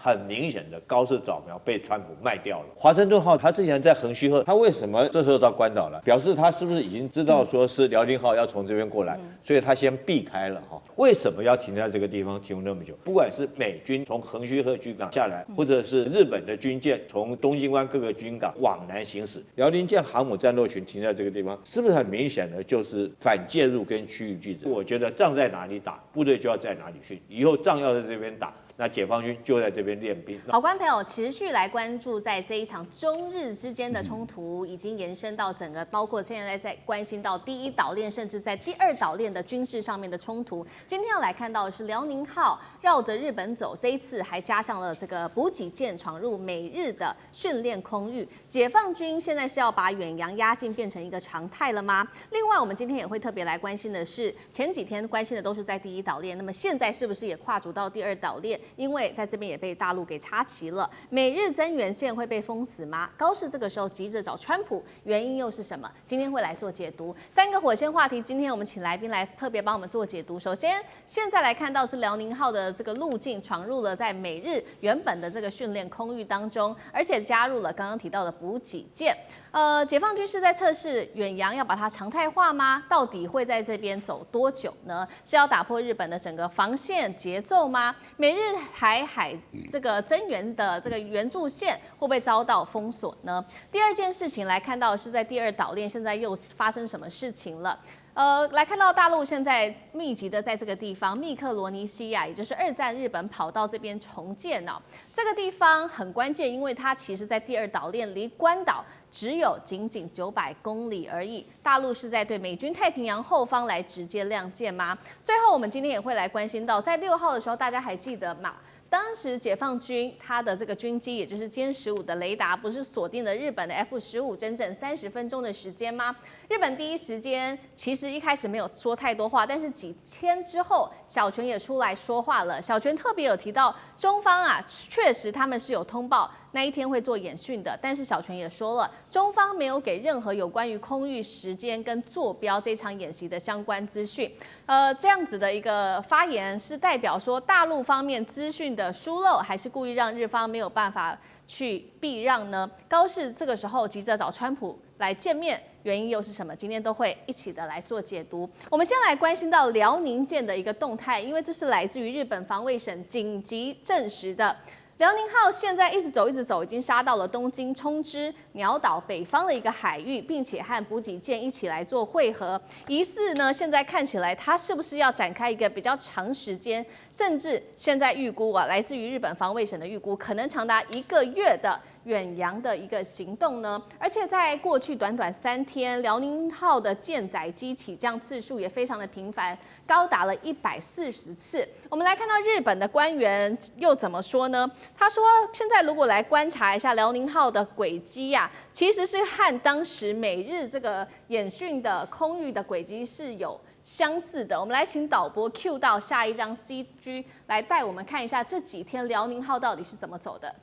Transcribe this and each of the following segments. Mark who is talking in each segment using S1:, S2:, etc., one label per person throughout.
S1: 很明显的高市早苗被川普卖掉了。华盛顿号他之前在横须贺，他为什么这时候到关岛了？表示他是不是已经知道说是辽宁号要从这边过来，所以他先避开了哈。为什么要停在这个地方停那么久？不管是美军从横须贺军港下来，或者是日本的军舰从东京湾各个军港往南行驶，辽宁舰航母战斗群停在这个地方，是不是很明显的就是反介入跟区域拒止？我觉得仗在哪里打，部队就要在哪里去，以后仗要在这边打。那解放军就在这边练兵。
S2: 好，观众朋友持续来关注，在这一场中日之间的冲突，已经延伸到整个，包括现在在关心到第一岛链，甚至在第二岛链的军事上面的冲突。今天要来看到的是辽宁号绕着日本走，这一次还加上了这个补给舰闯入美日的训练空域。解放军现在是要把远洋压境变成一个常态了吗？另外，我们今天也会特别来关心的是，前几天关心的都是在第一岛链，那么现在是不是也跨足到第二岛链？因为在这边也被大陆给插旗了，美日增援线会被封死吗？高市这个时候急着找川普，原因又是什么？今天会来做解读。三个火线话题，今天我们请来宾来特别帮我们做解读。首先，现在来看到是辽宁号的这个路径闯入了在美日原本的这个训练空域当中，而且加入了刚刚提到的补给舰。解放军是在测试远洋要把它常态化吗？到底会在这边走多久呢？是要打破日本的整个防线节奏吗？美日台海这个增援的这个援助线会不会遭到封锁呢？第二件事情来看到是在第二岛链，现在又发生什么事情了？来看到大陆现在密集的在这个地方密克罗尼西亚，也就是二战日本跑道这边重建哦。这个地方很关键，因为它其实在第二岛链离关岛只有仅900公里而已。大陆是在对美军太平洋后方来直接亮剑吗？最后我们今天也会来关心到，在6号的时候，大家还记得吗？当时解放军它的这个军机，也就是歼15的雷达，不是锁定了日本的 F-15整整30分钟的时间吗？日本第一时间其实一开始没有说太多话，但是几天之后，小泉也出来说话了。小泉特别有提到，中方啊，确实他们是有通报那一天会做演训的，但是小泉也说了，中方没有给任何有关于空域时间跟坐标这场演习的相关资讯。这样子的一个发言是代表说，大陆方面资讯的疏漏，还是故意让日方没有办法去避让呢？高市这个时候急着找川普来见面，原因又是什么？今天都会一起的来做解读。我们先来关心到辽宁舰的一个动态，因为这是来自于日本防卫省紧急证实的。辽宁号现在一直走，已经杀到了东京冲之鸟岛北方的一个海域，并且和补给舰一起来做会合。疑似呢，现在看起来它是不是要展开一个比较长时间，甚至现在预估啊，来自于日本防卫省的预估，可能长达1个月的远洋的一个行动呢？而且在过去短短3天，辽宁号的舰载机起降次数也非常的频繁，高达了140次。我们来看到日本的官员又怎么说呢？他说，现在如果来观察一下辽宁号的轨迹呀，其实是和当时美日这个演训的空域的轨迹是有相似的。我们来请导播 Q 到下一张 CG 来带我们看一下这几天辽宁号到底是怎么走的。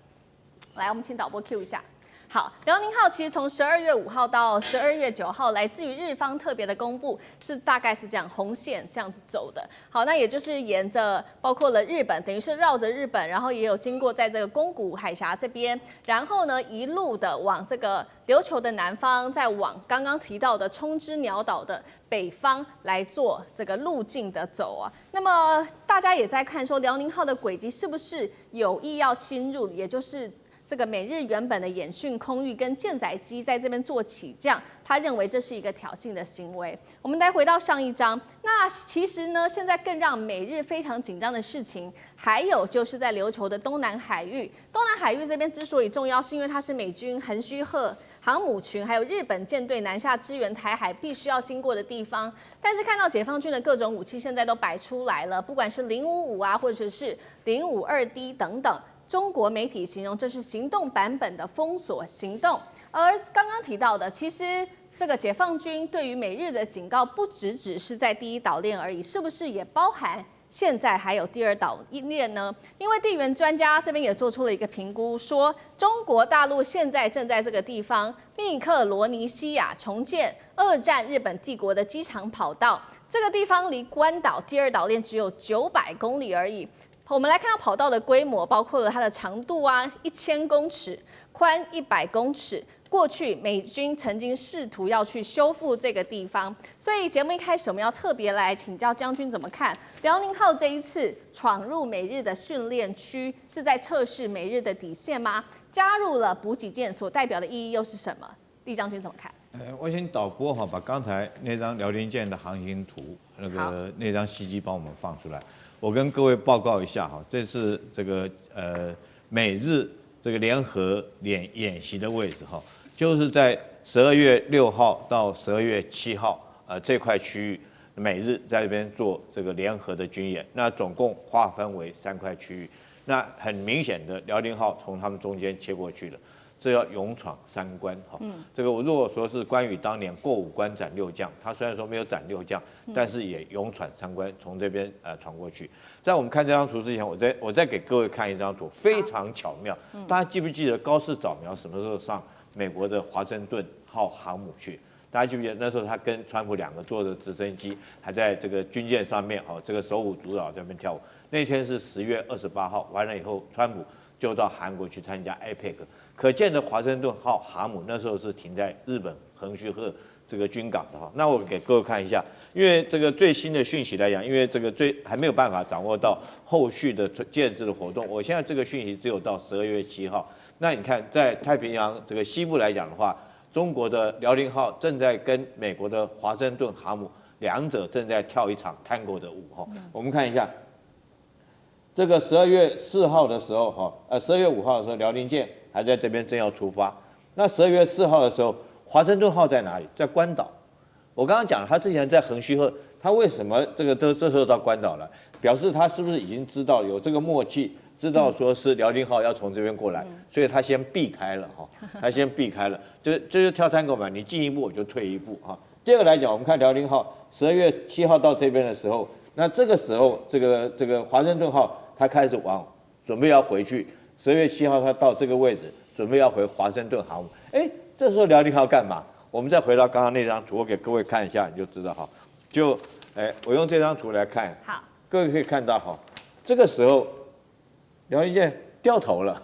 S2: 来，我们请导播 Q 一下。好，辽宁号其实从12月5号到12月9号，来自于日方特别的公布，是大概是这样红线这样子走的。好，那也就是沿着包括了日本，等于是绕着日本，然后也有经过在这个宫古海峡这边，然后呢一路的往这个琉球的南方，再往刚刚提到的冲之鸟岛的北方来做这个路径的走啊。那么大家也在看说，辽宁号的轨迹是不是有意要侵入，也就是这个美日原本的演训空域跟舰载机在这边做起降，他认为这是一个挑衅的行为。我们来回到上一章，那其实呢，现在更让美日非常紧张的事情，还有就是在琉球的东南海域。东南海域这边之所以重要，是因为它是美军横须贺航母群还有日本舰队南下支援台海必须要经过的地方。但是看到解放军的各种武器现在都摆出来了，不管是055啊，或者是052D 等等。中国媒体形容这是行动版本的封锁行动，而刚刚提到的，其实这个解放军对于美日的警告，不只是在第一岛链而已，是不是也包含现在还有第二岛链呢？因为地缘专家这边也做出了一个评估，说中国大陆现在正在这个地方密克罗尼西亚重建2战日本帝国的机场跑道，这个地方离关岛第二岛链只有900公里而已。我们来看到跑道的规模，包括了它的长度啊1000公尺，宽100公尺。过去美军曾经试图要去修复这个地方，所以节目一开始我们要特别来请教将军怎么看辽宁号这一次闯入美日的训练区，是在测试美日的底线吗？加入了补给舰所代表的意义又是什么？厉将军怎么看？
S1: 我请导播把刚才那张辽宁舰的航行图，那张CG帮我们放出来。我跟各位报告一下这是这个美日这个联合演习的位置就是在12月6号到12月7号这块区域，美日在这边做这个联合的军演。那总共划分为3块区域。那很明显的，辽宁号从他们中间切过去了。这要勇闯3关这个我如果说是关羽当年过5关斩6将，他虽然说没有斩6将，但是也勇闯3关，从这边闯过去。在我们看这张图之前，我再给各位看一张图，非常巧妙。大家记不记得高市早苗什么时候上美国的华盛顿号航母去？大家记不记得那时候他跟川普2个坐着直升机，还在这个军舰上面这个手舞足蹈在那边跳舞。那天是10月28号，完了以后，川普就到韩国去参加 APEC。可见的华盛顿号航母那时候是停在日本横须贺这个军港的那我给各位看一下，因为这个最新的讯息来讲，因为这个还没有办法掌握到后续的建制的活动，我现在这个讯息只有到12月7号。那你看，在太平洋这个西部来讲的话，中国的辽宁号正在跟美国的华盛顿航母两者正在跳一场 Tango 的舞我们看一下。这个12月4号的时候12月5号的时候，辽宁舰还在这边正要出发。那12月4号的时候，华盛顿号在哪里？在关岛。我刚刚讲了，他之前在横须贺，他为什么这时候到关岛了？表示他是不是已经知道有这个默契，知道说是辽宁号要从这边过来，所以他先避开了他先避开了，这就跳探戈嘛，你进一步我就退一步第二个来讲，我们看辽宁号12月7号到这边的时候，那这个时候这个华盛顿号他开始准备要回去。12月7号他到这个位置，准备要回华盛顿航母。这时候辽宁号干嘛？我们再回到刚刚那张图，我给各位看一下，你就知道我用这张图来看，
S2: 好，
S1: 各位可以看到这个时候辽宁舰掉头了，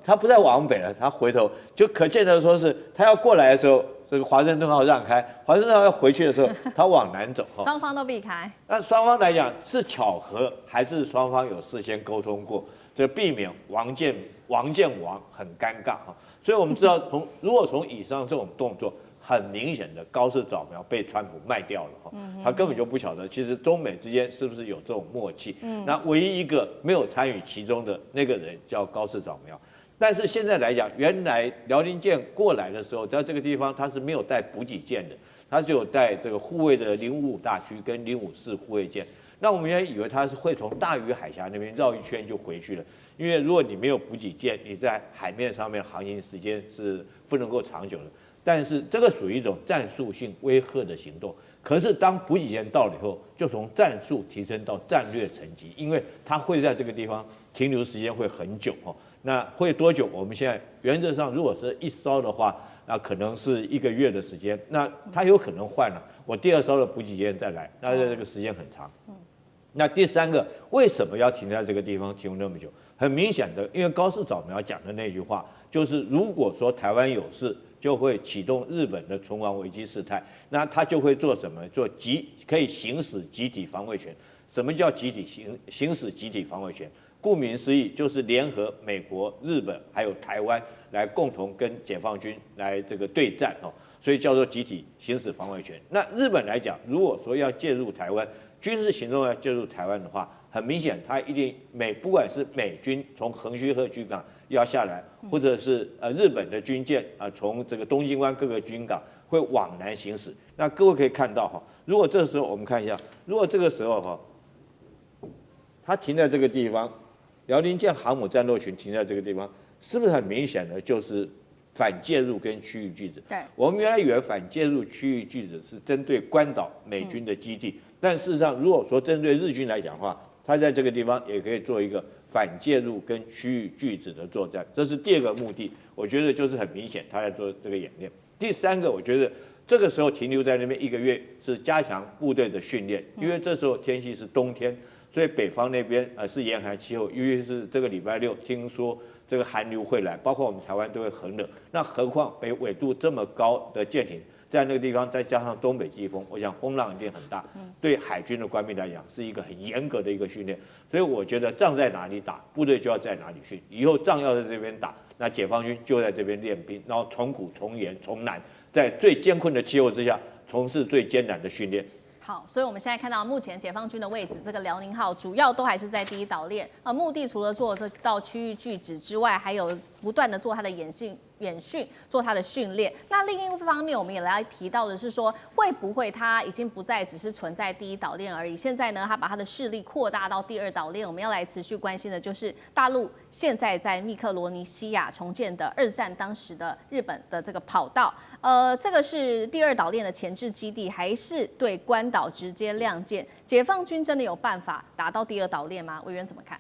S1: 他不再往北了，他回头，就可见的说是他要过来的时候，这个华盛顿号让开，华盛顿号要回去的时候，他往南走
S2: 双方都避开。
S1: 那双方来讲是巧合，还是双方有事先沟通过？这避免王见王很尴尬所以我们知道如果从以上这种动作，很明显的高市早苗被川普卖掉了他根本就不晓得其实中美之间是不是有这种默契。那唯一一个没有参与其中的那个人叫高市早苗。但是现在来讲，原来辽宁舰过来的时候，在这个地方它是没有带补给舰的，它只有带这个护卫的055大区跟054护卫舰。那我们原来以为它是会从大隅海峡那边绕一圈就回去了，因为如果你没有补给舰，你在海面上面航行时间是不能够长久的。但是这个属于一种战术性威吓的行动。可是当补给舰到了以后，就从战术提升到战略层级，因为它会在这个地方停留时间会很久那会多久？我们现在原则上，如果是一艘的话，那可能是1个月的时间。那它有可能换了，我第2艘的补给舰再来，那这个时间很长。那第3个，为什么要停在这个地方停那么久？很明显的，因为高市早苗讲的那句话，就是如果说台湾有事，就会启动日本的存亡危机事态，那他就会做什么？可以行使集体防卫权。什么叫集体行使集体防卫权？顾名思义，就是联合美国、日本还有台湾来共同跟解放军来这个对战所以叫做集体行使防卫权。那日本来讲，如果说要介入台湾军事行动要介入台湾的话，很明显，他一定不管是美军从横须贺军港要下来，或者是日本的军舰从这个东京湾各个军港会往南行驶。那各位可以看到如果这时候我们看一下，如果这个时候它停在这个地方，辽宁舰航母战斗群停在这个地方，是不是很明显的就是反介入跟区域拒止？
S2: 对，
S1: 我们原来以为反介入区域拒止是针对关岛美军的基地，但事实上，如果说针对日军来讲的话，他在这个地方也可以做一个反介入跟区域拒止的作战，这是第2个目的。我觉得就是很明显他在做这个演练。第3个，我觉得这个时候停留在那边1个月是加强部队的训练，因为这时候天气是冬天，所以北方那边是严寒气候，尤其是这个礼拜六，听说这个寒流会来，包括我们台湾都会很冷。那何况北纬度这么高的舰艇，在那个地方再加上东北季风，我想风浪一定很大，对海军的官兵来讲是一个很严格的一个训练。所以我觉得仗在哪里打，部队就要在哪里训。以后仗要在这边打，那解放军就在这边练兵，然后从苦从严从难，在最艰困的气候之下，从事最艰难的训练。
S2: 好，所以我们现在看到目前解放军的位置，这个辽宁号主要都还是在第一岛链，目的除了做这道区域拒止之外，还有不断的做它的演训，做它的训练。那另一方面，我们也来提到的是说，会不会它已经不再只是存在第一岛链而已？现在呢，它把它的势力扩大到第二岛链。我们要来持续关心的就是大陆现在在密克罗尼西亚重建的二战当时的日本的这个跑道。这个是第二岛链的前置基地，还是对关岛直接亮剑？解放军真的有办法打到第二岛链吗？委员怎么看？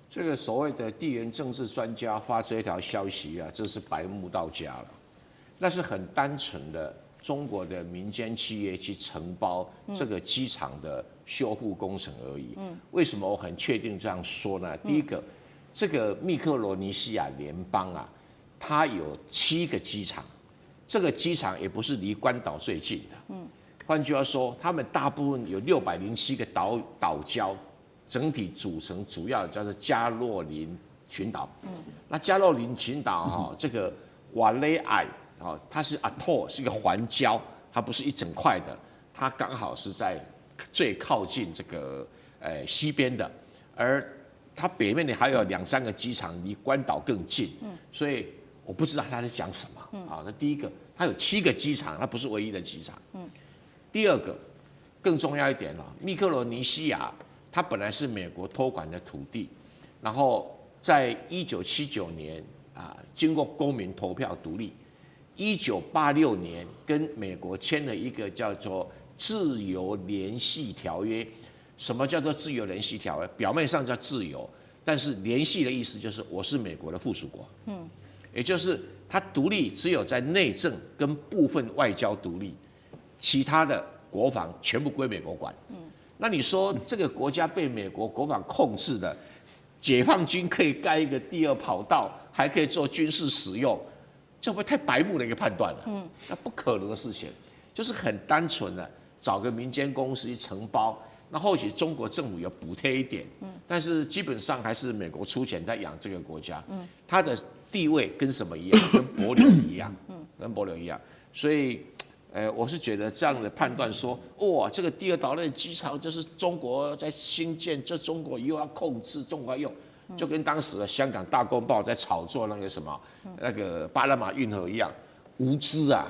S3: 这个所谓的地缘政治专家发这一条消息啊，这是白目到家了。那是很单纯的中国的民间企业去承包这个机场的修复工程而已。为什么我很确定这样说呢？第一个，这个密克罗尼西亚联邦啊，它有7个机场，这个机场也不是离关岛最近的。换句话说，他们大部分有607个岛礁。整体组成主要叫做加洛林群岛。那加洛林群岛哈，这个瓦雷埃啊，它是 atoll， 是一个环礁，它不是一整块的，它刚好是在最靠近这个西边的，而它北面呢还有2、3个机场离关岛更近，所以我不知道他在讲什么啊。那第一个，它有7个机场，它不是唯一的机场。第二个，更重要一点了，密克罗尼西亚。它本来是美国托管的土地，然后在1979年经过公民投票独立，1986年跟美国签了一个叫做自由联系条约。什么叫做自由联系条约？表面上叫自由，但是联系的意思就是我是美国的附属国。也就是它独立只有在内政跟部分外交独立，其他的国防全部归美国管。那你说这个国家被美国国防控制的，解放军可以盖一个第二跑道，还可以做军事使用，这会不会太白目的一个判断了？那不可能的事情，就是很单纯的找个民间公司去承包，那或许中国政府有补贴一点，但是基本上还是美国出钱在养这个国家，它的地位跟什么一样？跟帛琉一样，跟帛琉一样，所以。我是觉得这样的判断说，哇，这个第二岛链机场就是中国在兴建，这中国又要控制，中国要用，就跟当时的香港大公报在炒作那个什么那个巴拿马运河一样，无知啊。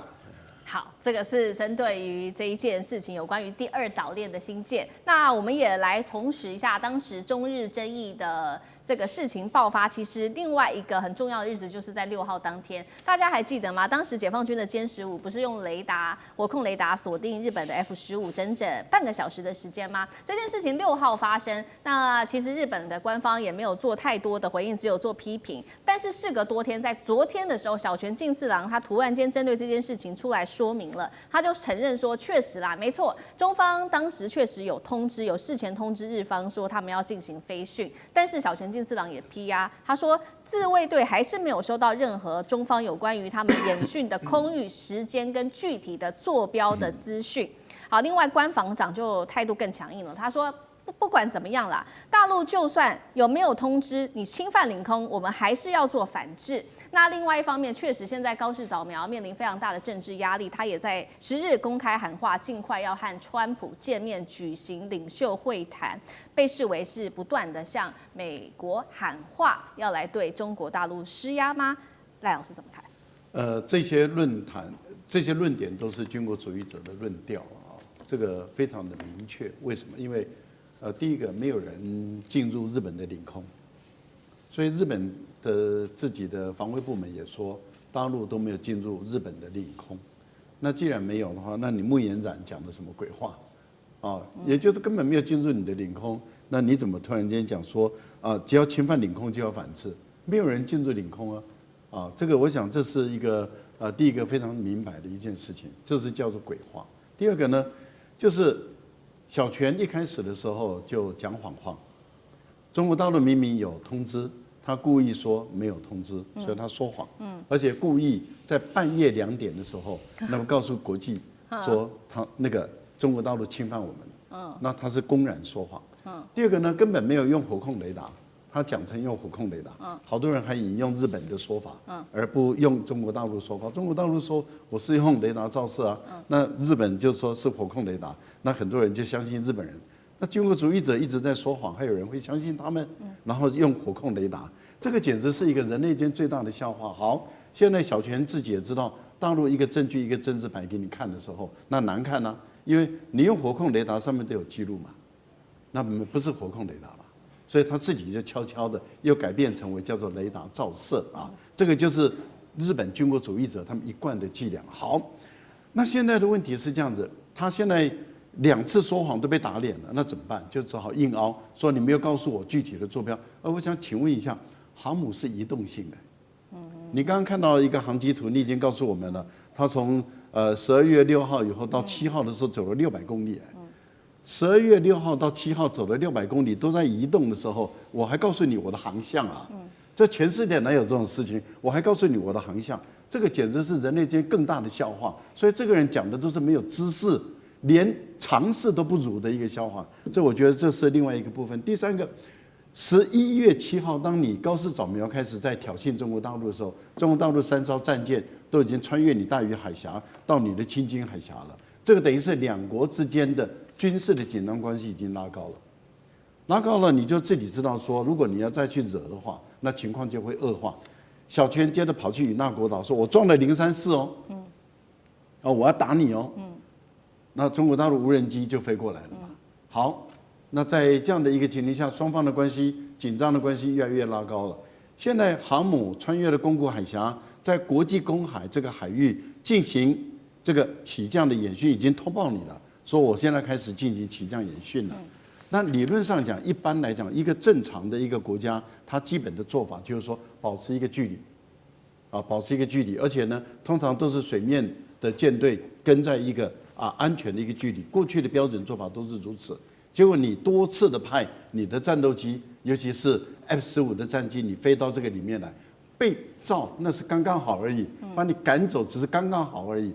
S2: 好，这个是针对于这一件事情，有关于第二岛链的兴建。那我们也来重拾一下当时中日争议的这个事情爆发，其实另外一个很重要的日子就是在6号当天，大家还记得吗？当时解放军的歼15不是用火控雷达锁定日本的 F-15整整半个小时的时间吗？这件事情6号发生，那其实日本的官方也没有做太多的回应，只有做批评。但是事隔多天，在昨天的时候，小泉进次郎他突然间针对这件事情出来说明了，他就承认说，确实啦，没错，中方当时确实有事前通知日方说他们要进行飞训，但是小泉进次郎也批啊，他说自卫队还是没有收到任何中方有关于他们演训的空域时间跟具体的坐标的资讯。好，另外官房长就态度更强硬了，他说不管怎么样啦，大陆就算有没有通知你侵犯领空，我们还是要做反制。那另外一方面，确实现在高市早苗面临非常大的政治压力，他也在10日公开喊话，尽快要和川普见面举行领袖会谈，被视为是不断的向美国喊话，要来对中国大陆施压吗？赖老师怎么看？
S4: 这些论点都是军国主义者的论调啊，这个非常的明确。为什么？因为第一个没有人进入日本的领空，所以日本的自己的防卫部门也说，大陆都没有进入日本的领空。那既然没有的话，那你穆延展讲的什么鬼话啊？也就是根本没有进入你的领空，那你怎么突然间讲说啊，只要侵犯领空就要反制？没有人进入领空啊，这个我想这是一个第一个非常明白的一件事情，这是叫做鬼话。第二个呢，就是小泉一开始的时候就讲谎话，中国大陆明明有通知，他故意说没有通知，所以他说谎，而且故意在半夜2点的时候，那么告诉国际说他那个中国大陆侵犯我们，那他是公然说谎。第二个呢，根本没有用火控雷达，他讲成用火控雷达，好多人还引用日本的说法，而不用中国大陆说法。中国大陆说我是用雷达照射啊，那日本就说是火控雷达，那很多人就相信日本人。那军国主义者一直在说谎，还有人会相信他们，然后用火控雷达，这个简直是一个人类间最大的笑话。好，现在小泉自己也知道，大陆一个证据一个政治牌给你看的时候，那难看啊，因为你用火控雷达上面都有记录嘛，那不是火控雷达嘛。所以他自己就悄悄的又改变成为叫做雷达照射啊，这个就是日本军国主义者他们一贯的伎俩。好，那现在的问题是这样子，他现在2次说谎都被打脸了，那怎么办？就只好硬凹，说你没有告诉我具体的坐标。我想请问一下，航母是移动性的，你刚刚看到一个航机图，你已经告诉我们了，他从12月6号以后到7号的时候走了600公里。12月6号到7号走了600公里，都在移动的时候，我还告诉你我的航向啊！这全世界哪有这种事情？我还告诉你我的航向，这个简直是人类间更大的笑话。所以这个人讲的都是没有知识，连常识都不如的一个笑话。所以我觉得这是另外一个部分。第三个，11月7号，当你高市早苗开始在挑衅中国大陆的时候，中国大陆3艘战舰都已经穿越你大隅海峡到你的青津海峡了。这个等于是2国之间的军事的紧张关系已经拉高了，拉高了，你就自己知道说，如果你要再去惹的话，那情况就会恶化。小泉接着跑去与那国岛说：“我装了034哦，我要打你哦。”那中国大陆无人机就飞过来了嘛。好，那在这样的一个情形下，双方的关系紧张的关系越来越拉高了。现在航母穿越了宫古海峡，在国际公海这个海域进行这个起降的演训，已经通报你了。说我现在开始进行起降演训了，那理论上讲，一般来讲，一个正常的一个国家，它基本的做法就是说保持一个距离，保持一个距离，而且呢，通常都是水面的舰队跟在一个安全的一个距离。过去的标准做法都是如此，结果你多次的派你的战斗机，尤其是 F-15的战机，你飞到这个里面来，被照那是刚刚好而已，把你赶走只是刚刚好而已。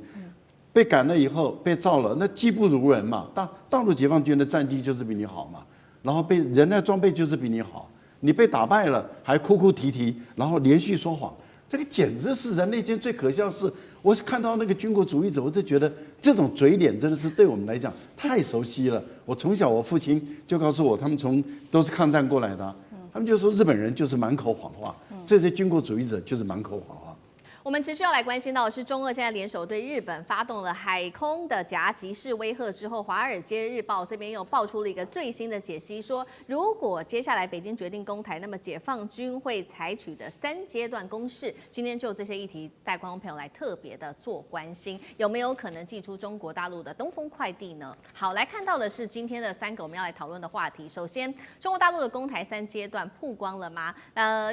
S4: 被赶了以后被照了，那技不如人嘛。大陆解放军的战机就是比你好嘛，然后被人的装备就是比你好，你被打败了还哭哭啼啼，然后连续说谎，这个简直是人类间最可笑的事。我是看到那个军国主义者，我就觉得这种嘴脸真的是对我们来讲太熟悉了。我从小我父亲就告诉我，他们都是抗战过来的，他们就说日本人就是满口谎话，这些军国主义者就是满口谎话。
S2: 我们持续要来关心到的是，中俄现在联手对日本发动了海空的夹击式威吓之后，《华尔街日报》这边又爆出了一个最新的解析，说如果接下来北京决定攻台，那么解放军会采取的3阶段攻势。今天就这些议题带观众朋友来特别的做关心，有没有可能祭出中国大陆的东风快递呢？好，来看到的是今天的3个我们要来讨论的话题。首先，中国大陆的攻台3阶段曝光了吗？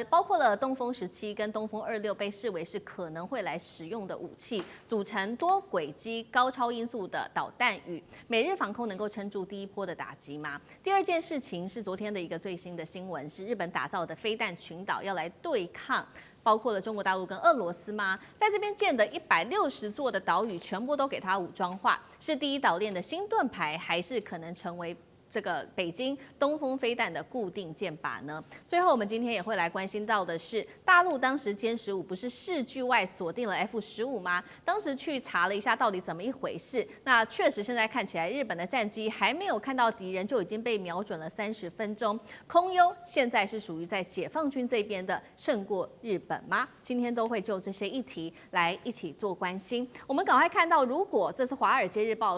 S2: 包括了东风17跟东风26被视为是可能会来使用的武器，组成多轨机高超音速的导弹与美日防空能够撑住第一波的打击吗？第二件事情是昨天的一个最新的新闻，是日本打造的飞弹群岛要来对抗包括了中国大陆跟俄罗斯吗？在这边建的160座的岛屿全部都给它武装化，是第一岛链的新盾牌，还是可能成为这个北京东风飞弹的固定箭靶呢？最后，我们今天也会来关心到的是，大陆当时歼15不是视距外锁定了 F-15吗？当时去查了一下，到底怎么一回事？那确实现在看起来，日本的战机还没有看到敌人，就已经被瞄准了30分钟。空优现在是属于在解放军这边的胜过日本吗？今天都会就这些议题来一起做关心。我们赶快看到，如果这是《华尔街日报》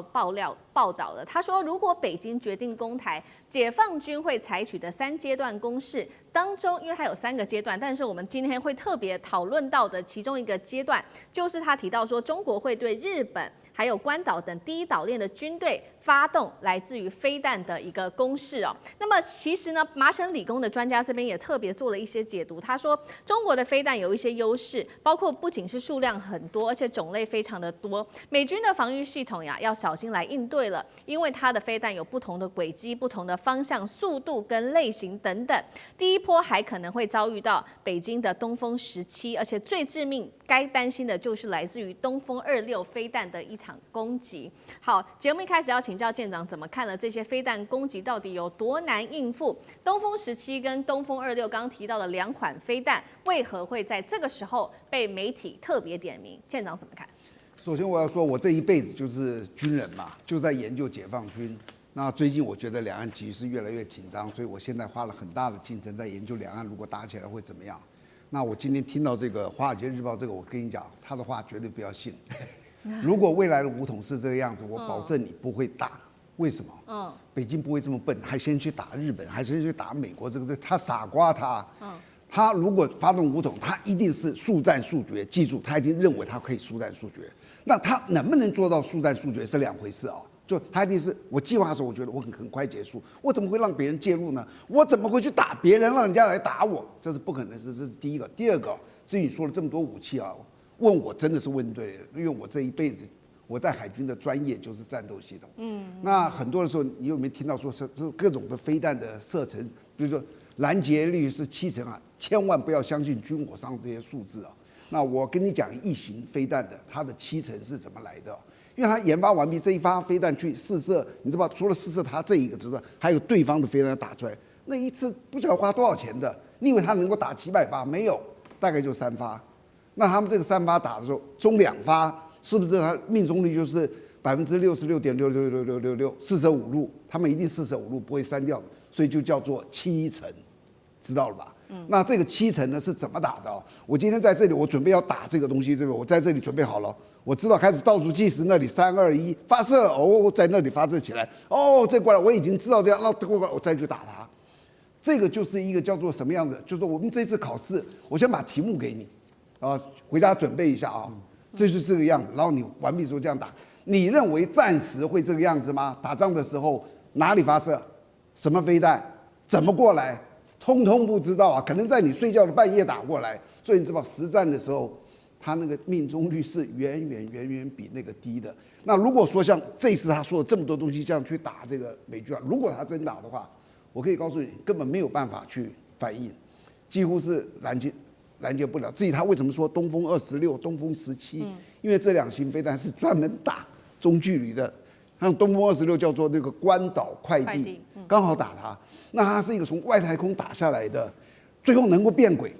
S2: 报道的，他说，如果北京决定攻台，解放军会采取的3阶段攻势当中，因为它有3个阶段，但是我们今天会特别讨论到的其中一个阶段，就是他提到说，中国会对日本还有关岛等第一岛链的军队发动来自于飞弹的一个攻势哦。那么其实呢，麻省理工的专家这边也特别做了一些解读，他说中国的飞弹有一些优势，包括不仅是数量很多，而且种类非常的多。美军的防御系统呀，要小心来应对了，因为它的飞弹有不同的轨迹、不同的方向、速度跟类型等等。第一波还可能会遭遇到北京的东风17，而且最致命、该担心的就是来自于东风26飞弹的一场攻击。好，节目一开始要请教舰长怎么看了这些飞弹攻击到底有多难应付？东风17跟东风26刚刚提到的2款飞弹，为何会在这个时候被媒体特别点名？舰长怎么看？
S5: 首先我要说，我这一辈子就是军人嘛，就在研究解放军。那最近我觉得两岸局势越来越紧张，所以我现在花了很大的精神在研究两岸如果打起来会怎么样。那我今天听到这个《华尔街日报》这个，我跟你讲，他的话绝对不要信。如果未来的武统是这个样子，我保证你不会打。为什么？北京不会这么笨，还先去打日本，还先去打美国，这个他傻瓜他。他如果发动武统，他一定是速战速决。记住，他一定认为他可以速战速决。那他能不能做到速战速决是两回事啊。就他一定是我计划的时候，我觉得我很快结束，我怎么会让别人介入呢？我怎么会去打别人，让人家来打我？这是不可能的事，这是第一个。第二个，至于你说了这么多武器啊，问我真的是问对了，因为我这一辈子我在海军的专业就是战斗系统。那很多的时候，你有没有听到说这各种的飞弹的射程，比如说拦截率是70%啊，千万不要相信军火商这些数字啊。那我跟你讲，异型飞弹的它的70%是怎么来的？因为它研发完毕，这一发飞弹去试射，你知道吧？除了试射它这一个之外，还有对方的飞弹打出来，那一次不晓得花多少钱的。你以为它能够打700发？没有，大概就3发。那他们这个3发打的时候，中2发，是不是它命中率就是66.6666666，四舍五入，他们一定四舍五入不会删掉的，所以就叫做7成，知道了吧？那这个7成呢是怎么打的？我今天在这里，我准备要打这个东西，对不对？我在这里准备好了，我知道开始倒数计时，那里3、2、1发射，哦，在那里发射起来，哦，这过来，我已经知道这样，那过来我再去打它。这个就是一个叫做什么样的？就是我们这次考试，我先把题目给你，啊，回家准备一下啊，这就是这个样子。然后你完毕之后这样打，你认为战时会这个样子吗？打仗的时候哪里发射，什么飞弹，怎么过来？通通不知道啊，可能在你睡觉的半夜打过来，所以你知道实战的时候，他那个命中率是远远比那个低的。那如果说像这次他说了这么多东西这样去打这个美军啊，如果他真打的话，我可以告诉你，根本没有办法去反应，几乎是拦截不了。至于他为什么说东风26、东风17，因为这2型飞弹是专门打中距离的，像东风26叫做那个关岛快递，刚好打它。那它是一个从外太空打下来的，最后能够变轨。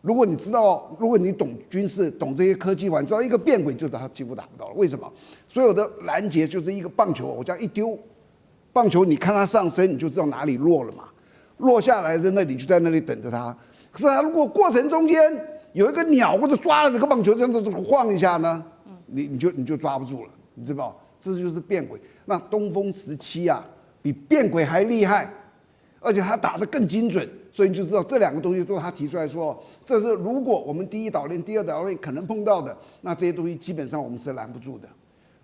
S5: 如果你知道，如果你懂军事、懂这些科技的话，你知道一个变轨就是它几乎打不到了。为什么？所有的拦截就是一个棒球，我这样一丢，棒球你看它上升，你就知道哪里落了嘛。落下来的那里就在那里等着它。可是它如果过程中间有一个鸟或者抓了这个棒球这样子晃一下呢，你就抓不住了，你知道？这就是变轨。那东风17啊，比变轨还厉害。而且他打得更精准，所以你就知道这2个东西都是他提出来说，这是如果我们第一岛链、第二岛链可能碰到的，那这些东西基本上我们是拦不住的。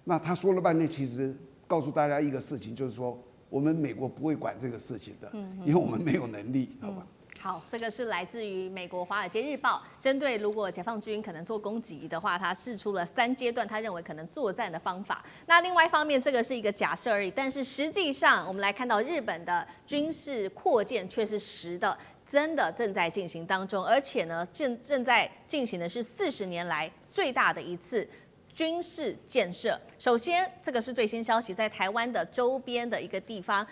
S5: 那他说了半天，其实告诉大家一个事情，就是说我们美国不会管这个事情的，因为我们没有能力，好吧？
S2: 好，这个是来自于美国《华尔街日报》针对如果解放军可能做攻击的话，他释出了3阶段，他认为可能作战的方法。那另外一方面，这个是一个假设而已，但是实际上我们来看到日本的军事扩建却是实的。真的正在进行当中，而且呢，正在进行的是40年来最大的一次军事建设。首先，这个是最新消息，在台湾的周边的一个地方，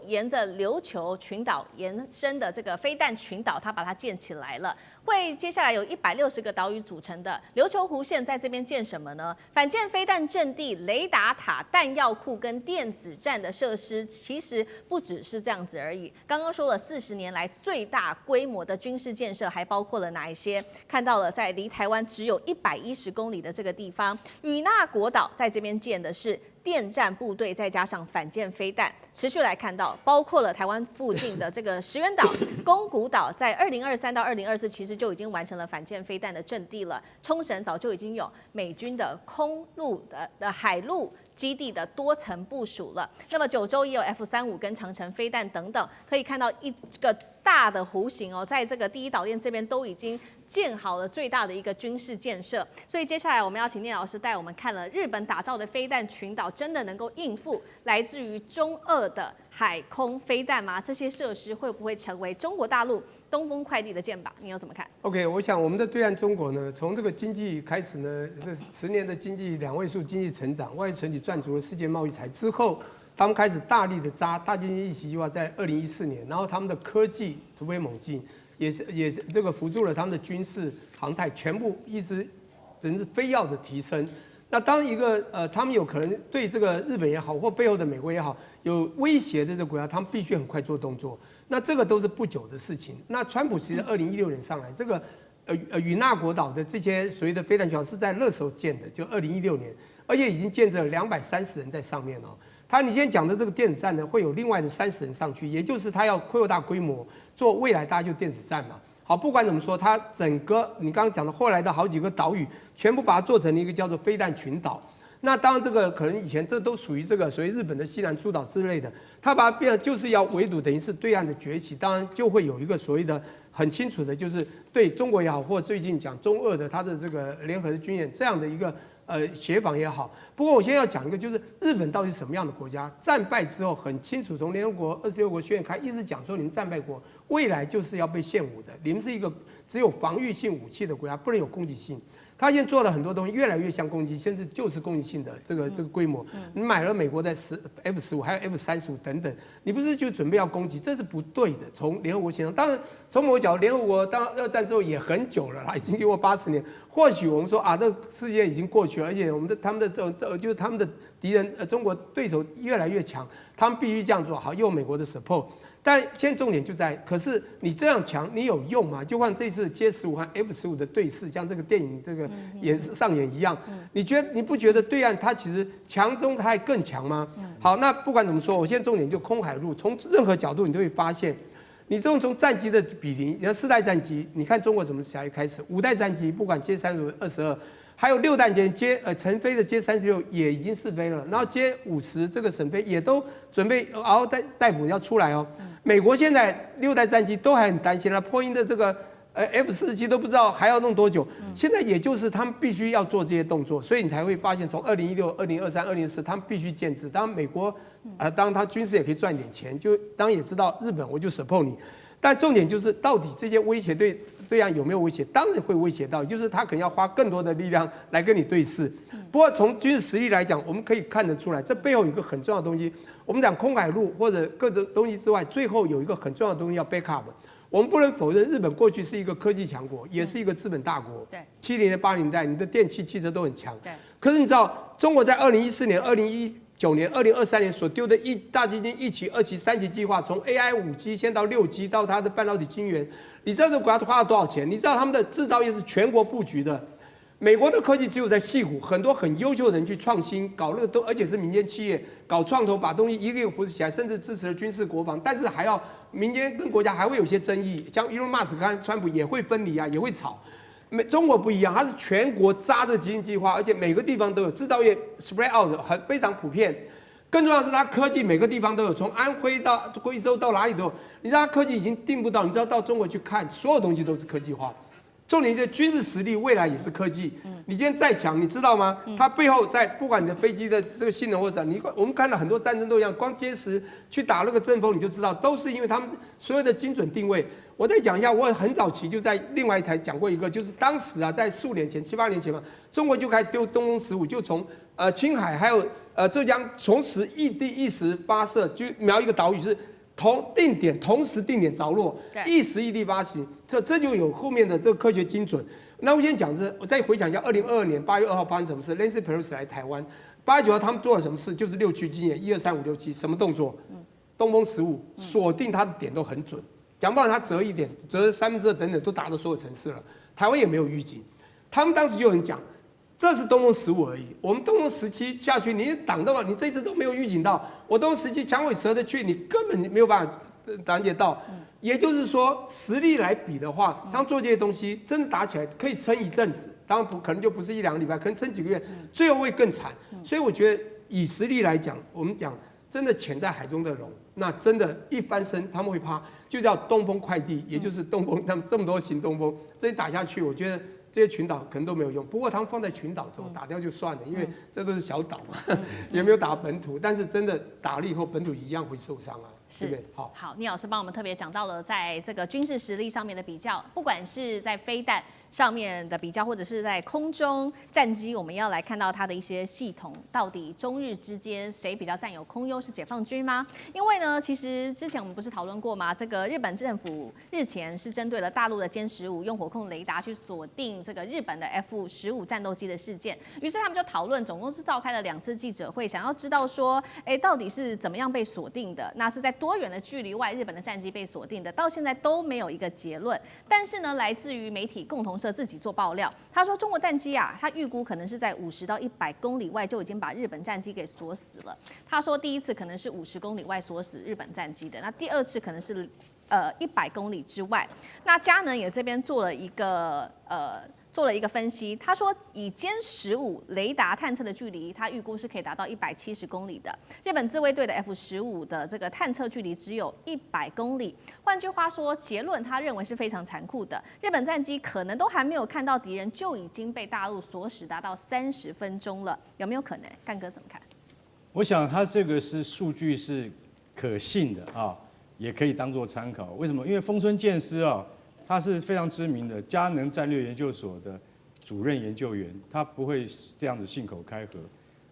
S2: 沿着琉球群岛延伸的这个飞弹群岛，它把它建起来了。会接下来有160个岛屿组成的琉球湖线，在这边建什么呢？反舰飞弹阵地、雷达塔、弹药库跟电子战的设施，其实不只是这样子而已。刚刚说了40年来最大规模的军事建设，还包括了哪一些？看到了，在离台湾只有110公里的这个地方，与那国岛在这边建的是电战部队，再加上反舰飞弹，持续来看到，包括了台湾附近的这个石垣岛、宫古岛，在2023到2024其实就已经完成了反舰飞弹的阵地了。冲绳早就已经有美军的空陆的海陆基地的多层部署了。那么九州也有 F-35跟长程飞弹等等，可以看到一个大的弧形哦，在这个第一岛链这边都已经建好了最大的一个军事建设。所以接下来我们要请聂老师带我们看了日本打造的飞弹群岛，真的能够应付来自于中俄的海空飞弹吗？这些设施会不会成为中国大陆东风快递的箭靶？你又怎么看
S6: ？OK， 我想我们的对岸中国呢，从这个经济开始呢，是10年的经济2位数经济成长，外存底赚足了世界贸易财之后，他们开始大力的扎大经济一起计划，在2014年，然后他们的科技突飞猛进，也是这个辅助了他们的军事航太，全部一直真是飞跃的提升。那当一个他们有可能对这个日本也好，或背后的美国也好有威胁的这个国家，他们必须很快做动作。那这个都是不久的事情。那川普其实2016年上来，这个与那国岛的这些所谓的飞弹群岛是在那时候建的，就2016年，而且已经建设了230人在上面哦。你现在讲的这个电子战呢，会有另外的30人上去，也就是他要扩大规模做未来大家就电子战嘛。好，不管怎么说，它整个你刚刚讲的后来的好几个岛屿，全部把它做成了一个叫做飞弹群岛。那当然这个可能以前这都属于这个所谓日本的西南诸岛之类的，它把它变就是要围堵，等于是对岸的崛起，当然就会有一个所谓的很清楚的，就是对中国也好，或最近讲中俄的它的这个联合的军演这样的一个协防也好。不过我现在要讲一个，就是日本到底是什么样的国家？战败之后很清楚，从联合国26国宣言开，一直讲说你们战败国未来就是要被献武的，你们是一个只有防御性武器的国家，不能有攻击性。他现在做了很多东西，越来越像攻击，甚至就是攻击性的这个规模。你买了美国的F-15，还有 F-35等等，你不是就准备要攻击？这是不对的。从联合国协商，当然从某个角度，联合国当二战之后也很久了啦，已经经过80年。或许我们说啊，这个世界已经过去了，而且他们的就是他们的敌人，中国对手越来越强，他们必须这样做好，又有美国的 support。但现在重点就在，可是你这样强，你有用吗？就像这次歼15和 F-15的对峙，像这个电影这个上演一样，你不觉得对岸它其实强中它还更强吗？好，那不管怎么说，我现在重点就空海陆，从任何角度你都会发现，你从战机的比例，你看4代战机，你看中国怎么才开始，5代战机不管歼35、22。还有6代成飞的歼36也已经试飞了，然后歼50这个审飞也都准备嗷逮捕要出来哦。美国现在6代战机都还很担心了，波音的这个F-47都不知道还要弄多久。现在也就是他们必须要做这些动作，所以你才会发现从2016、2023、2024他们必须建制。当然美国当然他军事也可以赚一点钱，就当然也知道日本我就 support 你。但重点就是到底这些威胁对岸有没有威胁？当然会威胁到，就是他可能要花更多的力量来跟你对峙。不过从军事实力来讲，我们可以看得出来，这背后有一个很重要的东西。我们讲空海陆或者各种东西之外，最后有一个很重要的东西要 back up。我们不能否认，日本过去是一个科技强国，也是一个资本大国。
S2: 对
S6: ，70年代、80年代，你的电器、汽车都很强。
S2: 对。
S6: 可是你知道，中国在2014年、2019年、2023年所丢的大基金1期、2期、3期计划，从 AI 5G 先到6G，到它的半导体晶圆，你知道这个国家花了多少钱？你知道他们的制造业是全国布局的。美国的科技只有在矽谷，很多很优秀的人去创新，搞那个都，而且是民间企业搞创投，把东西一个一个扶持起来，甚至支持了军事国防。但是还要民间跟国家还会有些争议，像 Elon Musk 跟川普也会分离啊，也会吵。中国不一样，它是全国扎这基金计划，而且每个地方都有制造业 spread out 非常普遍。更重要的是，它科技每个地方都有，从安徽到贵州到哪里都有。你知道它科技已经定不到，你知道到中国去看，所有东西都是科技化。重点是军事实力，未来也是科技。你今天再强，你知道吗？它背后在不管你的飞机的这个性能或者我们看到很多战争都一样，光歼10去打那个阵风，你就知道都是因为他们所有的精准定位。我再讲一下，我很早期就在另外一台讲过一个，就是当时啊，在4、5年前、7、8年前嘛，中国就开始丢东风15，就从青海还有浙江同时异地一时发射，就瞄一个岛屿是。同时定点着落，一时异地发行，这就有后面的这个科学精准。那我先讲我再回想一下，2022年8月2号发生什么事 ？Nancy Pelosi 来台湾，8月9号他们做了什么事？就是6区经验，1、2、3、5、6、7，什么动作？东风15锁定它的点都很准，讲不好它折1点，折2/3等等都打到所有城市了。台湾也没有预警，他们当时就很讲。这是东风15而已。我们东风17下去，你挡到了，你这次都没有预警到。我东风17强尾蛇的去，你根本没有办法拦截到。也就是说，实力来比的话，他们做这些东西真的打起来可以撑一阵子，当然可能就不是1、2个礼拜，可能撑几个月，最后会更惨。所以我觉得以实力来讲，我们讲真的潜在海中的龙，那真的，一翻身他们会怕，就叫东风快递，也就是东风，他们这么多型东风，这一打下去，我觉得这些群岛可能都没有用。不过他们放在群岛中打掉就算了，因为这都是小岛嘛，也没有打本土。但是真的打了以后，本土一样会受伤啊。对不对？
S2: 好，聂老师帮我们特别讲到了，在这个军事实力上面的比较，不管是在飞弹上面的比较，或者是在空中战机，我们要来看到它的一些系统，到底中日之间谁比较占有空优？是解放军吗？因为呢，其实之前我们不是讨论过吗？这个日本政府日前是针对了大陆的歼15用火控雷达去锁定这个日本的 F-15战斗机的事件，于是他们就讨论，总共是召开了2次记者会，想要知道说，到底是怎么样被锁定的？那是在多远的距离外，日本的战机被锁定的，到现在都没有一个结论。但是呢，来自于媒体共同社自己做爆料，他说中国战机啊，他预估可能是在50到100公里外就已经把日本战机给锁死了。他说第一次可能是50公里外锁死日本战机的，那第2次可能是100公里之外。那佳能也这边做了一个分析，他说以歼15雷达探测的距离，他预估是可以达到170公里的。日本自卫队的 F-15的这个探测距离只有100公里。换句话说，结论他认为是非常残酷的。日本战机可能都还没有看到敌人，就已经被大陆锁死达到30分钟了，有没有可能？干哥怎么看？
S7: 我想他这个是数据是可信的啊，也可以当做参考。为什么？因为丰村健司啊。他是非常知名的佳能战略研究所的主任研究员，他不会这样子信口开河，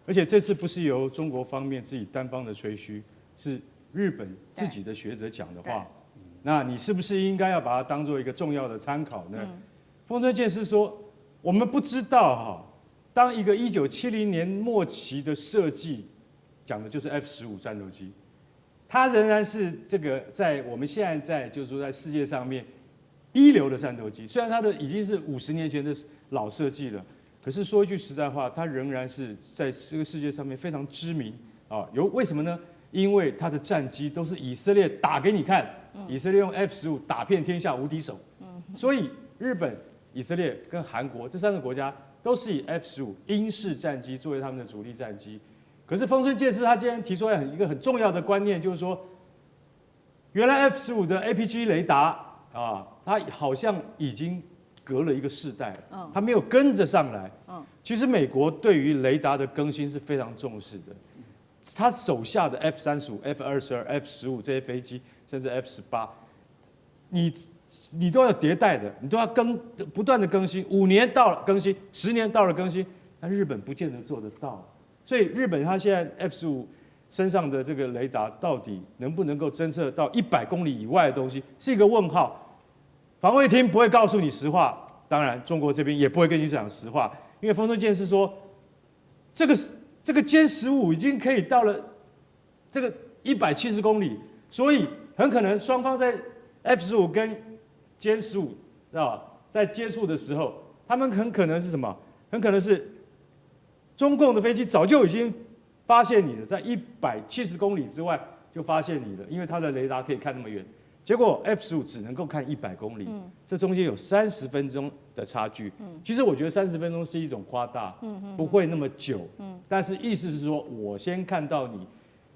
S7: 而且这次不是由中国方面自己单方的吹嘘，是日本自己的学者讲的话，那你是不是应该要把它当做一个重要的参考呢？丰村健司说，我们不知道哈，当一个1970年末期的设计，讲的就是 F-15战斗机，它仍然是这个在我们现在就是说在世界上面。一流的战斗机，虽然它的已经是50年前的老设计了，可是说一句实在话，它仍然是在这个世界上面非常知名啊。为什么呢？因为它的战机都是以色列打给你看，以色列用 F-15打遍天下无敌手，所以日本、以色列跟韩国这3个国家都是以 F-15英式战机作为他们的主力战机。可是丰村健司他今天提出来一个很重要的观念，就是说，原来 F-15的 APG 雷达。它好像已经隔了一个世代了，它没有跟着上来。其实美国对于雷达的更新是非常重视的，他手下的 F-35、F-22、F-15这些飞机，甚至 F-18，你都要迭代的，你都要不断的更新，5年到了更新，10年到了更新，但日本不见得做得到，所以日本它现在 F-15身上的这个雷达到底能不能够侦测到100公里以外的东西，是一个问号。防卫厅不会告诉你实话，当然中国这边也不会跟你讲实话，因为丰村健司说，这个歼15已经可以到了这个170公里，所以很可能双方在 F-15跟歼15，知道吧？在接触的时候，他们很可能是什么？很可能是中共的飞机早就已经发现你了，在170公里之外就发现你了，因为它的雷达可以看那么远。结果 F-15只能够看100公里，这中间有30分钟的差距。其实我觉得30分钟是一种夸大，不会那么久。但是意思是说，我先看到你，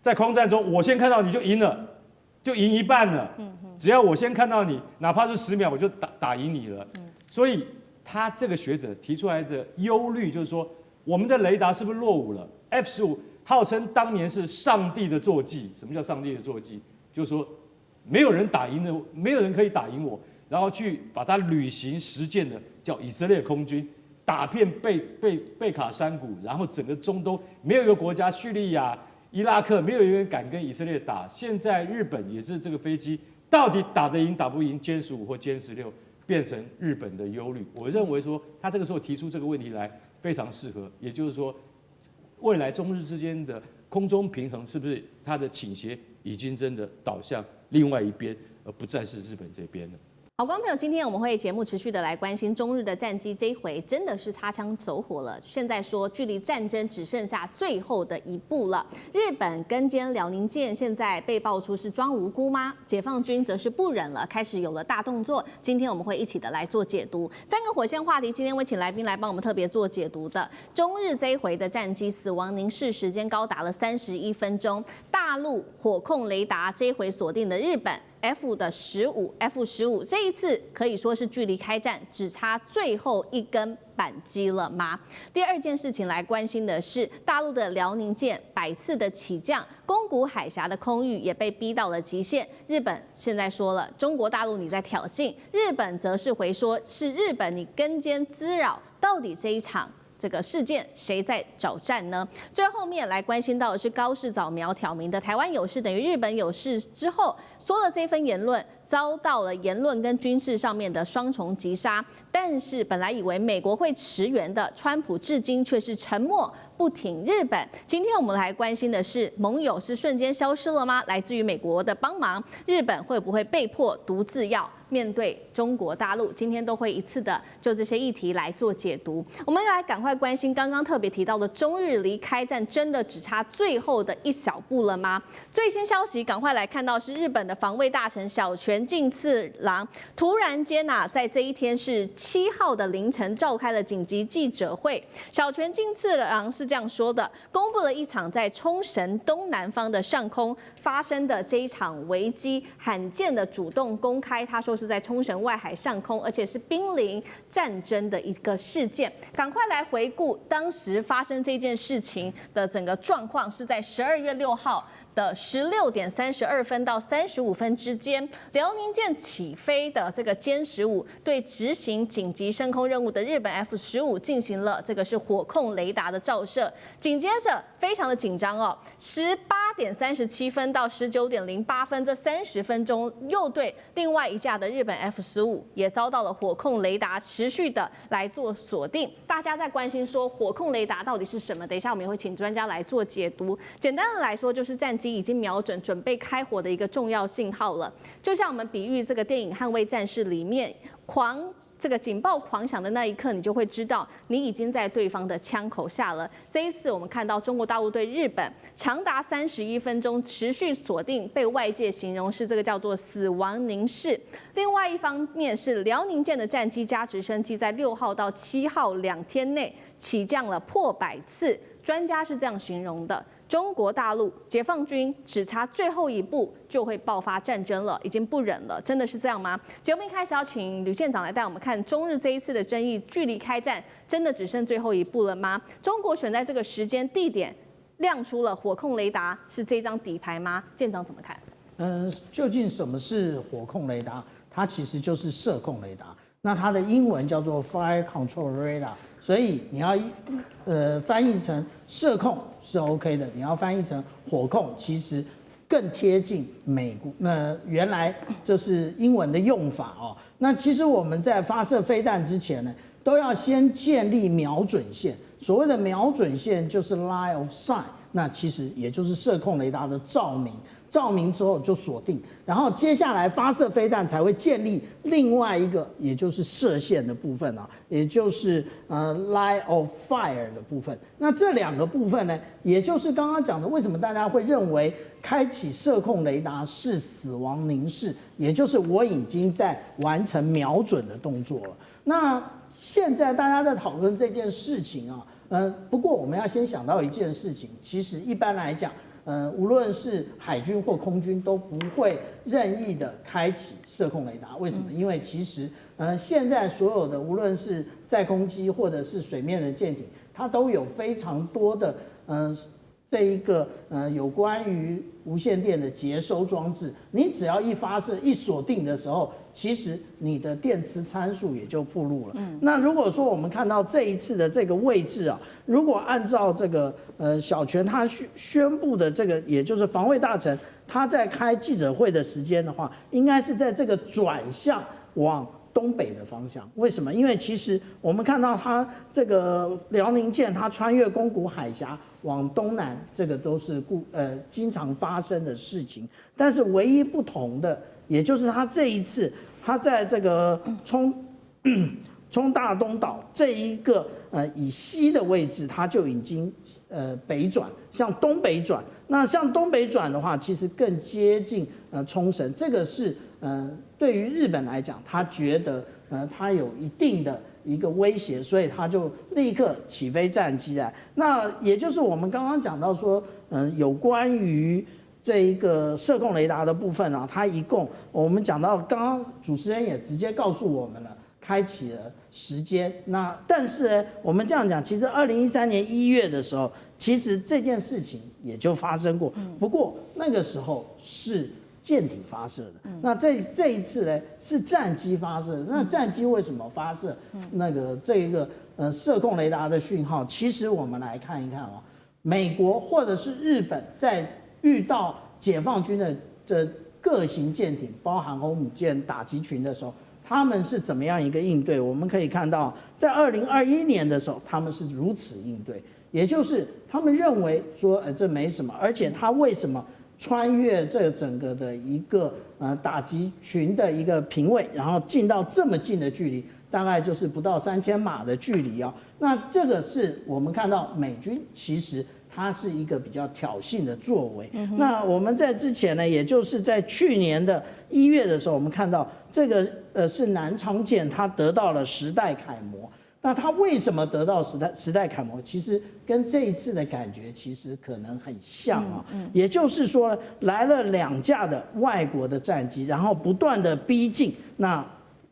S7: 在空战中我先看到你就赢了，就赢一半了。只要我先看到你，哪怕是10秒，我就打赢你了。所以他这个学者提出来的忧虑就是说，我们的雷达是不是落伍了 ？F-15号称当年是上帝的坐骑，什么叫上帝的坐骑？就是说。没有人打赢的，没有人可以打赢我，然后去把它履行实践的，叫以色列空军，打遍贝卡山谷，然后整个中东没有一个国家，叙利亚、伊拉克没有一个人敢跟以色列打。现在日本也是这个飞机，到底打得赢打不赢歼15或歼16，变成日本的忧虑。我认为说他这个时候提出这个问题来非常适合，也就是说，未来中日之间的空中平衡是不是它的倾斜已经真的导向另外一边，而不再是日本这边了。
S2: 好，观众朋友，今天我们会节目持续的来关心中日的战机，这一回真的是擦枪走火了。现在说距离战争只剩下最后的一步了。日本跟歼辽宁舰现在被爆出是装无辜吗？解放军则是不忍了，开始有了大动作。今天我们会一起的来做解读。3个火线话题，今天会请来宾来帮我们特别做解读的。中日这一回的战机死亡凝视时间高达了31分钟，大陆火控雷达这一回锁定的日本。F-15这一次可以说是距离开战只差最后一根扳机了吗？第二件事情来关心的是，大陆的辽宁舰百次的起降，宫古海峡的空域也被逼到了极限。日本现在说了，中国大陆你在挑衅，日本则是回说，是日本你跟监滋扰。到底这一场这个事件谁在找战呢？最后面来关心到的是高市早苗挑明的台湾有事等于日本有事之后，说了这份言论遭到了言论跟军事上面的双重击杀。但是本来以为美国会驰援的川普，至今却是沉默不挺日本。今天我们来关心的是，盟友是瞬间消失了吗？来自于美国的帮忙，日本会不会被迫独自要面对中国大陆？今天都会一次的就这些议题来做解读。我们来赶快关心刚刚特别提到的中日离开战真的只差最后的一小步了吗？最新消息赶快来看到是日本的防卫大臣小泉进次郎突然间在这一天是7号的凌晨召开了紧急记者会。小泉进次郎是这样说的，公布了一场在冲绳东南方的上空发生的这一场危机，罕见的主动公开，他说是在冲绳外海上空，而且是濒临战争的一个事件。赶快来回顾当时发生这件事情的整个状况，是在12月6号的16点32分到35分之间，辽宁舰起飞的这个歼15对执行紧急升空任务的日本 F-15进行了这个是火控雷达的照射，紧接着非常的紧张哦，18点37分到19点08分这30分钟，又对另外一架的日本 F-15也遭到了火控雷达持续的来做锁定。大家在关心说火控雷达到底是什么？等一下我们也会请专家来做解读。简单的来说，就是战机已经瞄准准备开火的一个重要信号了。就像我们比喻这个电影《捍卫战士》里面这个警报狂响的那一刻，你就会知道你已经在对方的枪口下了。这一次我们看到中国大陆对日本长达31分钟持续锁定，被外界形容是这个叫做死亡凝视。另外一方面是辽宁舰的战机加直升机在6号到7号2天内起降了破100次，专家是这样形容的。中国大陆解放军只差最后一步就会爆发战争了，已经不忍了，真的是这样吗？节目一开始要请吕舰长来带我们看中日这一次的争议，距离开战真的只剩最后一步了吗？中国选在这个时间地点亮出了火控雷达，是这张底牌吗？舰长怎么看？
S8: 究竟什么是火控雷达？它其实就是射控雷达，那它的英文叫做 Fire Control Radar， 所以你要翻译成射控是 OK 的，你要翻译成火控，其实更贴近美国原来就是英文的用法哦。那其实我们在发射飞弹之前呢，都要先建立瞄准线。所谓的瞄准线就是 line of sight， 那其实也就是射控雷达的照明。照明之后就锁定，然后接下来发射飞弹才会建立另外一个，也就是射线的部分啊，也就是line of fire 的部分。那这两个部分呢，也就是刚刚讲的，为什么大家会认为开启射控雷达是死亡凝视，也就是我已经在完成瞄准的动作了。那现在大家在讨论这件事情啊，不过我们要先想到一件事情，其实一般来讲。无论是海军或空军都不会任意的开启射控雷达，为什么？因为其实现在所有的无论是载空机或者是水面的舰艇，它都有非常多的这一个有关于无线电的接收装置，你只要一发射一锁定的时候，其实你的电磁参数也就暴露了。那如果说我们看到这一次的这个位置啊，如果按照这个小泉他宣布的这个，也就是防卫大臣他在开记者会的时间的话，应该是在这个转向往东北的方向。为什么？因为其实我们看到它这个辽宁舰，它穿越宫古海峡往东南，这个都是经常发生的事情。但是唯一不同的也就是他这一次他在这个冲大东岛这一个以西的位置，它就已经北转，向东北转。那向东北转的话，其实更接近冲绳。这个是对于日本来讲，他觉得它有一定的一个威胁，所以他就立刻起飞战机来。那也就是我们刚刚讲到说，有关于这一个射控雷达的部分啊，它一共我们讲到，刚刚主持人也直接告诉我们了。开启了时间，那但是呢，我们这样讲，其实2013年1月的时候，其实这件事情也就发生过，不过那个时候是舰艇发射的，那这一次呢是战机发射的。那战机为什么发射那个这一个射控雷达的讯号？其实我们来看一看啊，美国或者是日本在遇到解放军的各型舰艇，包含航母舰打击群的时候。他们是怎么样一个应对？我们可以看到，在2021年的时候，他们是如此应对，也就是他们认为说，这没什么，而且他为什么穿越这整个的一个打击群的一个平位，然后进到这么近的距离，大概就是不到3000码的距离啊。那这个是我们看到美军其实。它是一个比较挑衅的作为。那我们在之前呢，也就是在去年的1月的时候，我们看到这个是南昌舰，它得到了10代楷模。那它为什么得到10代楷模？其实跟这一次的感觉其实可能很像啊。也就是说，来了2架的外国的战机，然后不断的逼近，那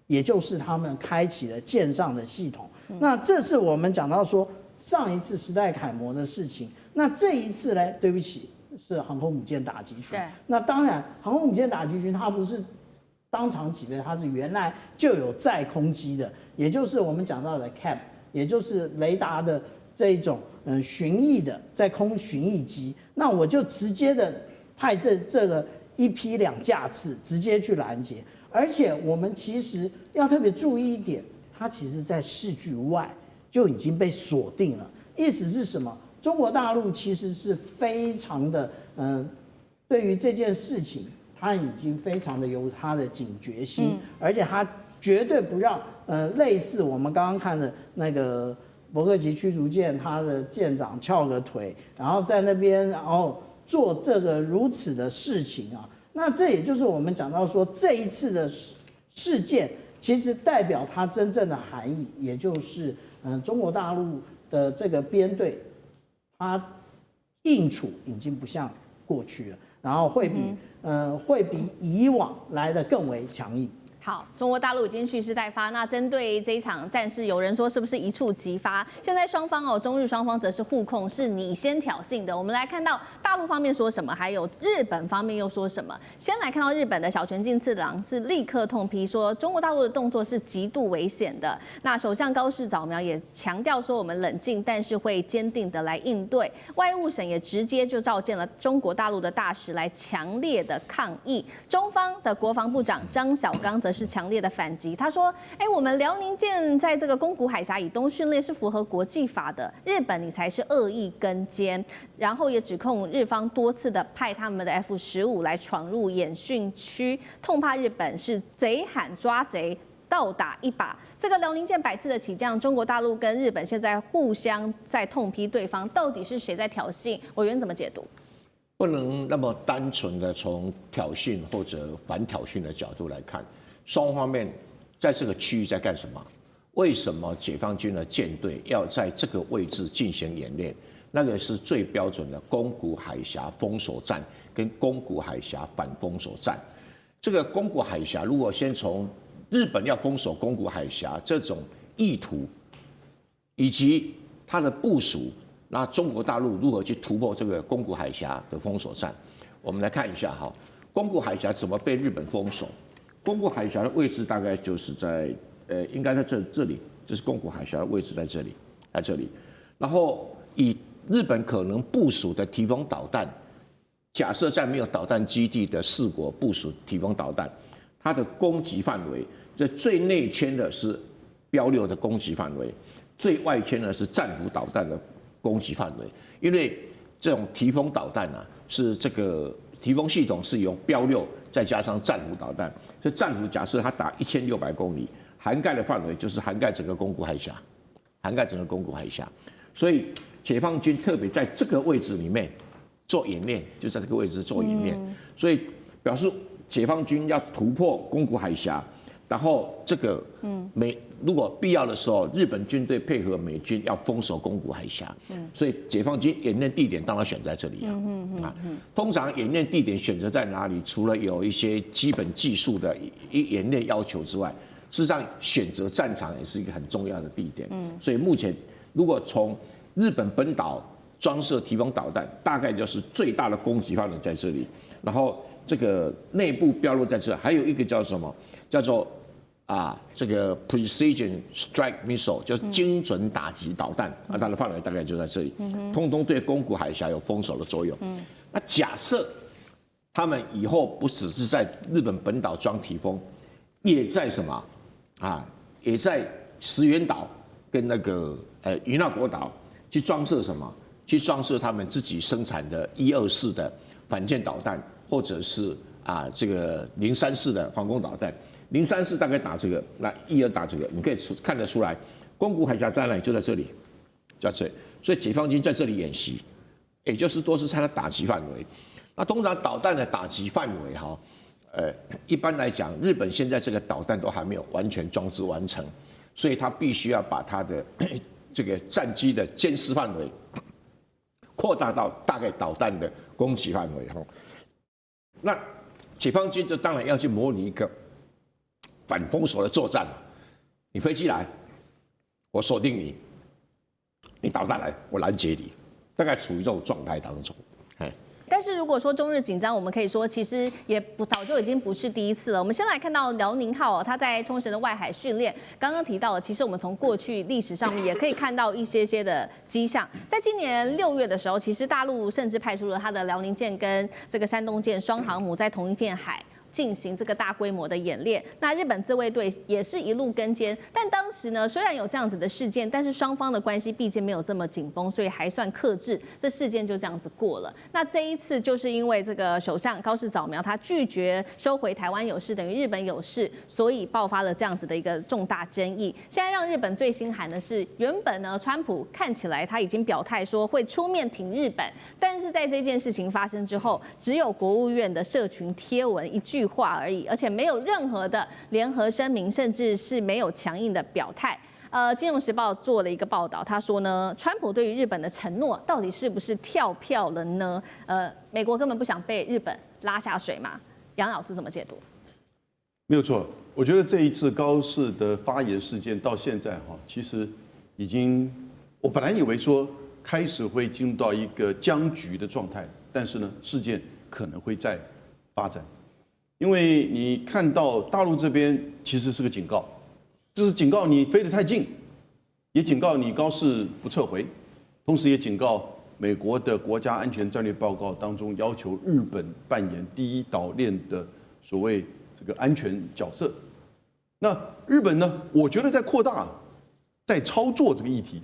S8: 也就是他们开启了舰上的系统。那这是我们讲到说上一次10代楷模的事情。那这一次呢？对不起，是航空母舰打击群。那当然，航空母舰打击群它不是当场起飞，它是原来就有载空机的，也就是我们讲到的 CAP， 也就是雷达的这一种巡弋的在空巡弋机。那我就直接的派这个1批2架次直接去拦截，而且我们其实要特别注意一点，它其实在视距外就已经被锁定了。意思是什么？中国大陆其实是非常的，对于这件事情，它已经非常的有它的警觉心，而且它绝对不让，类似我们刚刚看的那个伯克级驱逐舰，它的舰长翘个腿，然后在那边，然后做这个如此的事情啊。那这也就是我们讲到说，这一次的事件，其实代表它真正的含义，也就是，中国大陆的这个编队。它应处已经不像过去了，然后会比以往来的更为强硬。
S2: 好，中国大陆已经蓄势待发。那针对这一场战事，有人说是不是一触即发？现在双方中日双方则是互控，是你先挑衅的。我们来看到大陆方面说什么，还有日本方面又说什么。先来看到日本的小泉进次郎是立刻痛批说，中国大陆的动作是极度危险的。那首相高市早苗也强调说，我们冷静，但是会坚定的来应对。外务省也直接就召见了中国大陆的大使来强烈的抗议。中方的国防部长张晓刚则是强烈的反击，他说：“我们辽宁舰在这个宫古海峡以东训练是符合国际法的，日本你才是恶意跟监。”然后也指控日方多次的派他们的 F-15来闯入演训区，痛骂日本是贼喊抓贼。倒打一把，这个辽宁舰百次的起降，中国大陆跟日本现在互相在痛批对方，到底是谁在挑衅？委员怎么解读？
S3: 不能那么单纯的从挑衅或者反挑衅的角度来看。双方面在这个区域在干什么？为什么解放军的舰队要在这个位置进行演练？那个是最标准的宫古海峡封锁战跟宫古海峡反封锁战。这个宫古海峡，如果先从日本要封锁宫古海峡这种意图，以及它的部署，那中国大陆如何去突破这个宫古海峡的封锁战？我们来看一下哈，宫古海峡怎么被日本封锁？宫古海峡的位置大概就是在应该在这里，这是宫古海峡的位置在这里，在这里。然后以日本可能部署的提防导弹，假设在没有导弹基地的4国部署提防导弹，它的攻击范围，这最内圈的是标6的攻击范围，最外圈呢是战斧导弹的攻击范围。因为这种提风导弹啊，是这个提供系统是由标6再加上战斧导弹，所以战斧假设它打1600公里，涵盖的范围就是涵盖整个宫古海峡，所以解放军特别在这个位置里面做演练，就在这个位置做演练，所以表示解放军要突破宫古海峡，然后这个如果必要的时候，日本军队配合美军要封锁宫古海峡，所以解放军演练地点当然选在这里啊。通常演练地点选择在哪里？除了有一些基本技术的演练要求之外，事实上选择战场也是一个很重要的地点。所以目前如果从日本本岛装设提防导弹，大概就是最大的攻击范围在这里，然后这个内部标落在这，还有一个叫什么？叫做这个 precision strike missile， 就是精准打击导弹它的范围大概就在这里，通通对宫古海峡有封锁的作用。那假设他们以后不只是在日本本岛装提风，也在什么也在石垣岛跟那个与那国岛去装设什么？去装设他们自己生产的124的反舰导弹，或者是这个034的防空导弹。034大概打这个，那12打这个，你可以看得出来，宫古海峡在哪里？就在这里，在这里。所以解放军在这里演习，也就是都是它的打击范围。那通常导弹的打击范围一般来讲，日本现在这个导弹都还没有完全装置完成，所以它必须要把它的这个战机的监视范围扩大到大概导弹的攻击范围那解放军就当然要去模拟一个反封锁的作战嘛。你飞机来，我锁定你；你导弹来，我拦截你。大概处于这种状态当中。
S2: 但是如果说中日紧张，我们可以说其实也早就已经不是第一次了。我们先来看到辽宁号它在冲绳的外海训练，刚刚提到了，其实我们从过去历史上面也可以看到一些的迹象。在今年6月的时候，其实大陆甚至派出了它的辽宁舰跟这个山东舰双航母在同一片海进行这个大规模的演练。那日本自卫队也是一路跟监，但当时呢，虽然有这样子的事件，但是双方的关系毕竟没有这么紧绷，所以还算克制，这事件就这样子过了。那这一次就是因为这个首相高市早苗他拒绝收回台湾有事，等于日本有事，所以爆发了这样子的一个重大争议。现在让日本最心寒的是，原本呢，川普看起来他已经表态说会出面挺日本，但是在这件事情发生之后，只有国务院的社群贴文一句话而已，而且没有任何的联合声明，甚至是没有强硬的表态。金融时报做了一个报道，他说呢，川普对于日本的承诺到底是不是跳票了呢？美国根本不想被日本拉下水嘛？杨老师怎么解读？
S4: 没有错，我觉得这一次高市的发言事件到现在其实已经，我本来以为说开始会进入到一个僵局的状态，但是呢，事件可能会再发展。因为你看到大陆这边其实是个警告，这是警告你飞得太近，也警告你高市不撤回，同时也警告美国的国家安全战略报告当中要求日本扮演第一岛链的所谓这个安全角色。那日本呢，我觉得在扩大，在操作这个议题。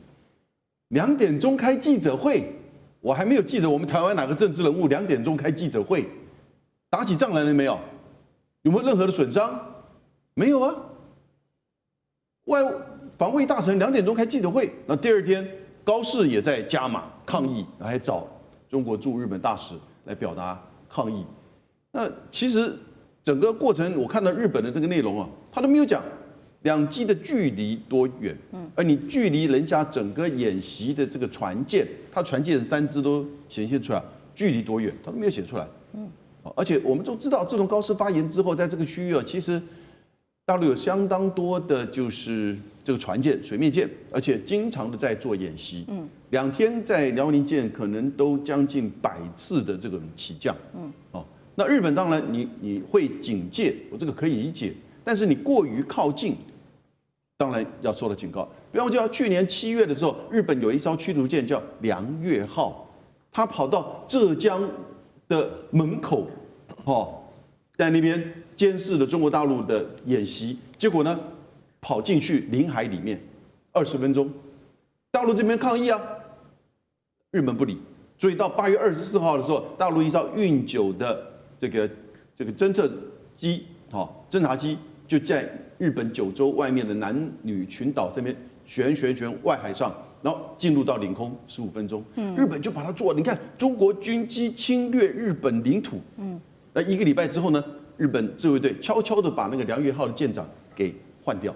S4: 2点钟开记者会，我还没有记得我们台湾哪个政治人物2点钟开记者会，打起仗来了没有？有没有任何的损伤？没有啊。防卫大臣2点钟开记者会，那第二天高市也在加码抗议，还找中国驻日本大使来表达抗议。那其实整个过程我看到日本的这个内容他都没有讲两机的距离多远，而你距离人家整个演习的这个船舰，它船舰3只都显现出来，距离多远，它都没有写出来。而且我们都知道，自从高市发言之后，在这个区域其实大陆有相当多的就是这个船舰、水面舰，而且经常的在做演习。2天在辽宁舰可能都将近100次的这个起降。那日本当然你会警戒，我这个可以理解，但是你过于靠近，当然要受到警告。比方说，去年7月的时候，日本有一艘驱逐舰叫梁越号，它跑到浙江的门口，在那边监视了中国大陆的演习，结果呢，跑进去领海里面20分钟，大陆这边抗议日本不理，所以到8月24号的时候，大陆一艘运9的
S9: 这个侦测机，侦察机就在日本九州外面的南女群岛这边旋外海上，然后进入到领空15分钟，日本就把它做。你看中国军机侵略日本领土，那1个礼拜之后呢，日本自卫队悄悄的把那个梁越号的舰长给换掉，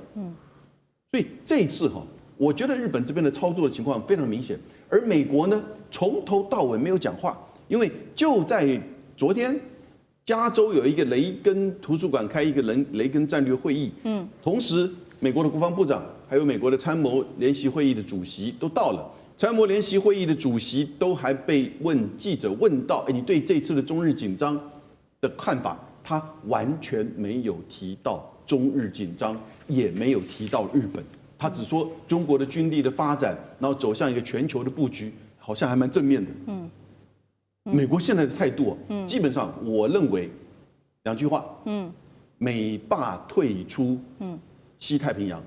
S9: 所以这一次我觉得日本这边的操作的情况非常明显，而美国呢从头到尾没有讲话，因为就在昨天，加州有一个雷根图书馆开一个雷根战略会议，同时美国的国防部长还有美国的参谋联席会议的主席都到了，参谋联席会议的主席都还被记者问到，你对这次的中日紧张的看法，他完全没有提到中日紧张，也没有提到日本。他只说中国的军力的发展，然后走向一个全球的布局，好像还蛮正面的。美国现在的态度，基本上我认为2句话，美霸退出西太平洋，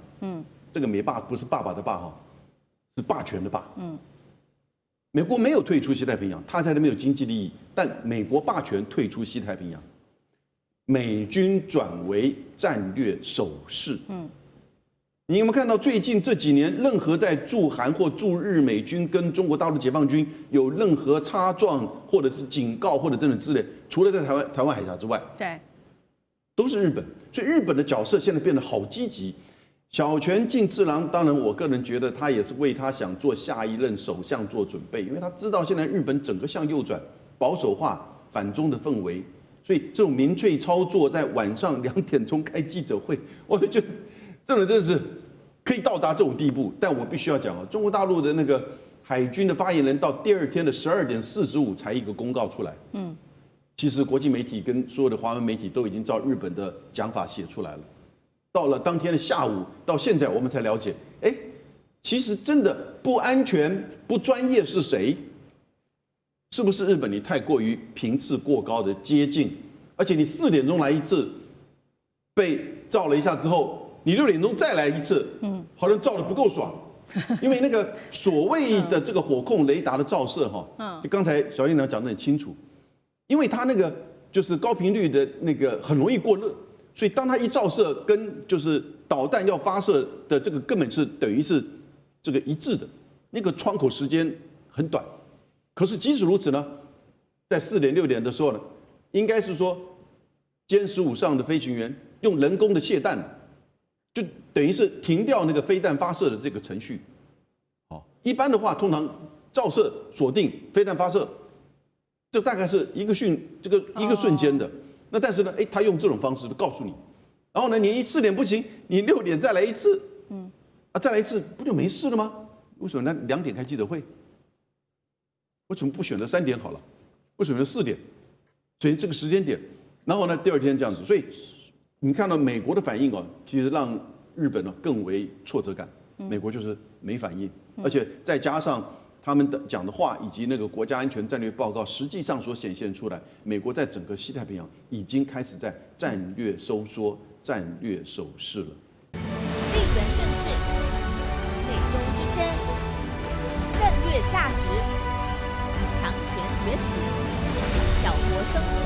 S9: 这个美霸不是爸爸的霸是霸权的霸。美国没有退出西太平洋，他在那边有经济利益，但美国霸权退出西太平洋，美军转为战略守势。你有没有看到最近这几年，任何在驻韩或驻日美军跟中国大陆解放军有任何擦撞，或者是警告，或者真的之类，除了在台湾海峡之外，
S2: 对，
S9: 都是日本。所以日本的角色现在变得好积极。小泉进次郎，当然我个人觉得他也是为他想做下一任首相做准备，因为他知道现在日本整个向右转、保守化、反中的氛围，所以这种民粹操作在晚上2点钟开记者会，我就觉得真的是可以到达这种地步。但我必须要讲中国大陆的那个海军的发言人到第2天的12点45才一个公告出来。其实国际媒体跟所有的华文媒体都已经照日本的讲法写出来了。到了当天的下午，到现在我们才了解，其实真的不安全、不专业是谁？是不是日本你太过于频次过高的接近，而且你4点钟来一次，被照了一下之后，你6点钟再来一次，好像照得不够爽，因为那个所谓的这个火控雷达的照射就刚才小院长讲得很清楚，因为它那个就是高频率的那个很容易过热。所以，当它一照射，跟就是导弹要发射的这个根本是等于是这个一致的，那个窗口时间很短。可是即使如此呢，在4点6点的时候呢，应该是说歼15上的飞行员用人工的卸弹，就等于是停掉那个飞弹发射的这个程序。一般的话，通常照射锁定飞弹发射，这大概是一个瞬间的。那但是呢，他用这种方式告诉你，然后呢，你4点不行，你6点再来一次，再来一次不就没事了吗？为什么呢？2点开记者会，为什么不选择3点好了？为什么要4点？所以这个时间点，然后呢，第2天这样子，所以你看到美国的反应其实让日本更为挫折感。美国就是没反应，而且再加上他们的讲的话以及那个国家安全战略报告，实际上所显现出来，美国在整个西太平洋已经开始在战略收缩、战略守势了。
S2: 地缘政治、美中之争、战略价值、强权崛起、小国生存，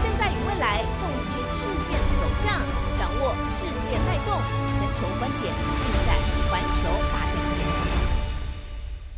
S2: 现在与未来洞悉事件走向，掌握世界脉动，全球观点尽在环球大。